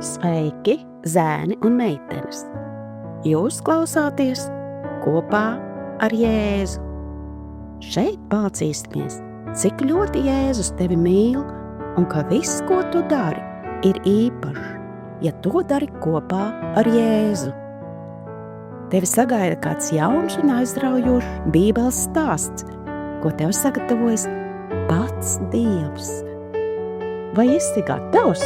Sveiki, zēni un meitenes! Jūs klausāties kopā ar Jēzu. Šeit mācīsimies, cik ļoti Jēzus tevi mīl un ka viss, ko tu dari, ir īpašs, ja to dari kopā ar Jēzu. Tevi sagaida kāds jauns un aizraujošs Bībeles stāsts, ko tev sagatavojis pats Dievs. Vai esi gatavs?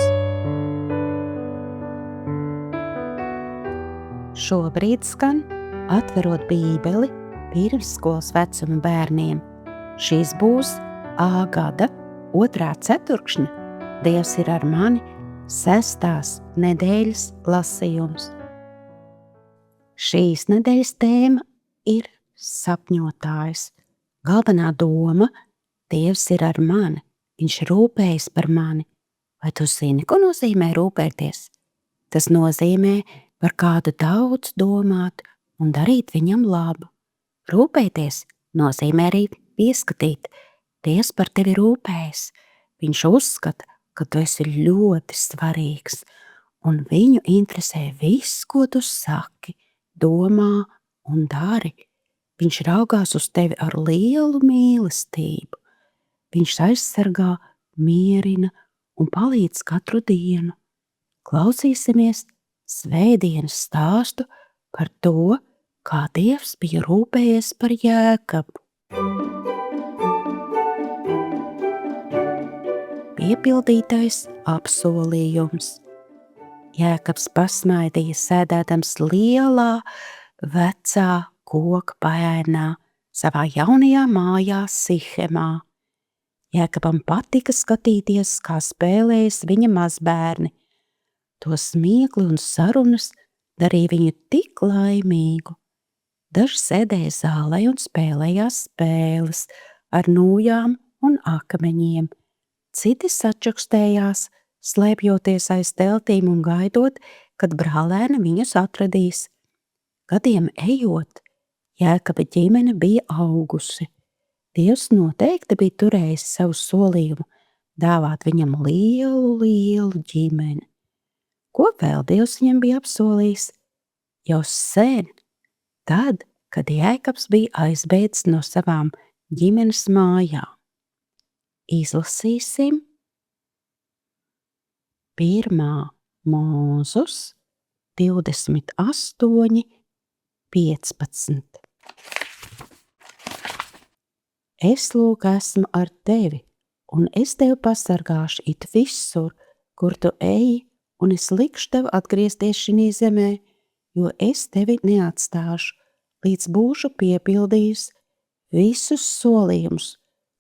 Šobrīd skan Atverot Bībeli pirmsskolas vecuma bērniem. Šis būs A gada 2. ceturkšņa Dievs ir ar mani 6. nedēļas lasījums. Šīs nedēļas tēma ir sapņotājs. Galvenā doma – Dievs ir ar mani, viņš rūpējas par mani. Vai tu zini, ko nozīmē rūpēties? Tas nozīmē par kādu daudz domāt un darīt viņam labu. Rūpēties nozīmē arī pieskatīt. Dievs par tevi rūpējas. Viņš uzskata, ka tu esi ļoti svarīgs, un viņu interesē viss, ko tu saki, domā un dari. Viņš raugās uz tevi ar lielu mīlestību. Viņš aizsargā, mierina un palīdz katru dienu. Klausīsimies svētdienas stāstu par to, kā Dievs bija rūpējies par Jēkabu. Piepildītais apsolījums. Jēkabs pasmaidīja sēdēdams lielā, vecā koka paēnā savā jaunajā mājā Sihemā. Jēkabam patika skatīties, kā spēlējas viņa mazbērni. To smiekli un sarunas darīja viņu tik laimīgu. Daži sēdēja zālē un spēlējās spēles ar nūjām un akmeņiem. Citi sačukstējās, slēpjoties aiz teltīm un gaidot, kad brālēni viņus atradīs. Gadiem ejot, Jēkaba ģimene bija augusi. Dievs noteikti bija turējis savu solījumu dāvāt viņam lielu ģimeni. Ko vēl Dievs viņam bija apsolījis? Jau sen, tad, kad Jēkabs bija aizbēdzis no savām ģimenes mājām. Izlasīsim 1. Mūzus 28, 15. Es lūk esmu ar tevi, un es tevi pasargāšu it visur, kur tu eji, un es likšu tev atgriezties šī zemē, jo es tevi neatstāšu, līdz būšu piepildījis visus solījumus,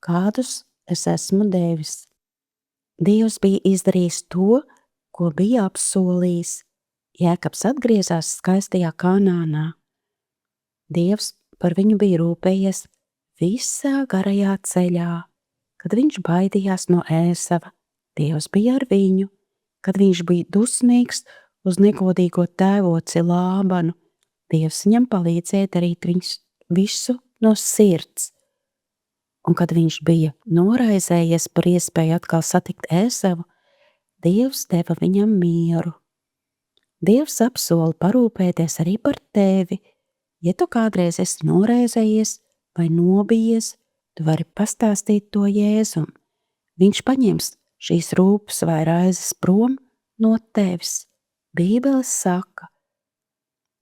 kādus es esmu devis. Dievs bija izdarījis to, ko bija apsolījis. Jēkabs atgriezās skaistajā Kanānā. Dievs par viņu bija rūpējies visā garajā ceļā. Kad viņš baidījās no Ēsava, Dievs bija ar viņu. Kad viņš bija dusmīgs uz negodīgo tēvoci Lābanu, Dievs viņam palīdzēja darīt visu no sirds. Un kad viņš bija noraizējies par iespēju atkal satikt Ēsavu, Dievs deva viņam mieru. Dievs apsola parūpēties arī par tevi. Ja tu kādreiz esi noraizējies vai nobijies, tu vari pastāstīt to Jēzum. Viņš paņems šīs rūpes vai raizes prom no tevis. Bībele saka,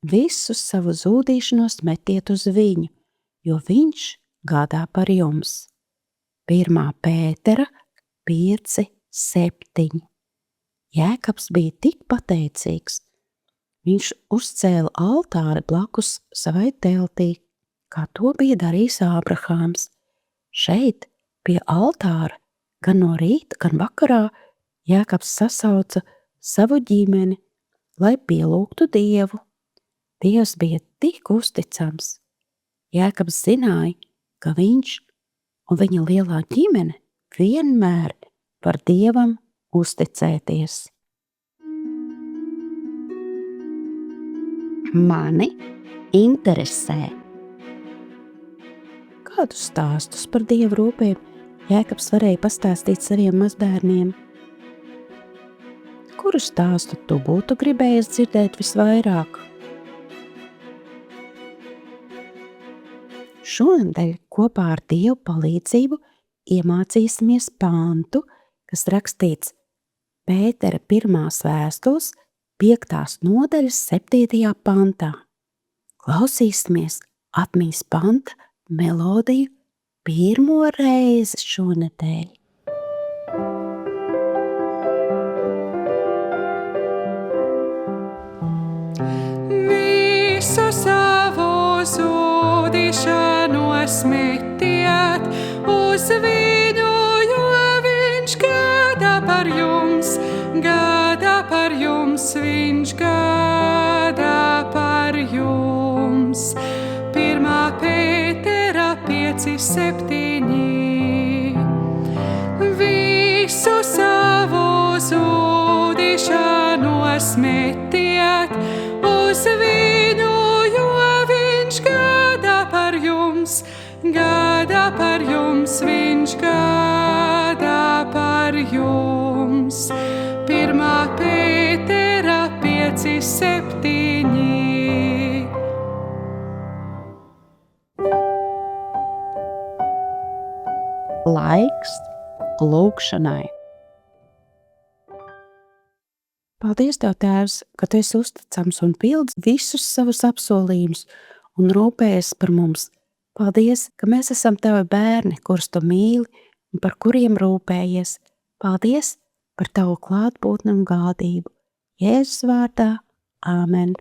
visu savu zūdīšanos metiet uz viņu, jo viņš gādā par jums. 1. Pētera 5, 7. Jēkabs bija tik pateicīgs. Viņš uzcēla altāri blakus savai teltī, kā to bija darījis Ābrahāms. Šeit pie altāra gan no rīta, gan vakarā Jēkabs sasauca savu ģimeni, lai pielūgtu Dievu. Dievs bija tik uzticams. Jēkabs zināja, ka viņš un viņa lielā ģimene vienmēr var Dievam uzticēties. Mani interesē. Kādus stāstus par Dieva rūpēm Jēkabs varēja pastāstīt saviem mazbērniem? Ko kuru stāstu tu būtu gribējis dzirdēt visvairāk? Šonedēļ kopā ar Dievu palīdzību iemācīsimies pantu, kas rakstīts Pētera 1. vēstules 5. nodaļas 7. pantā. Klausīsimies atmiņas panta melodiju pirmo reizi šonedēļ. Visu savu zudīšanos metiet uz viņu, jo viņš gādā par jums, viņš gādā par jums. 1. Pētera 5:7. Visu savu zudīšanos metiet uz viņu, jo viņš gādā par jums, viņš gādā par jums. 1. Pētera 5:7. Laiks lūgšanai. Paldies Tev, Tēvs, ka Tu esi uzticams un pildi visus savus apsolījumus un rūpējies par mums. Paldies, ka mēs esam Tavi bērni, kurus Tu mīli un par kuriem rūpējies. Paldies par Tavu klātbūtni un gādību. Jēzus vārdā. Āmen.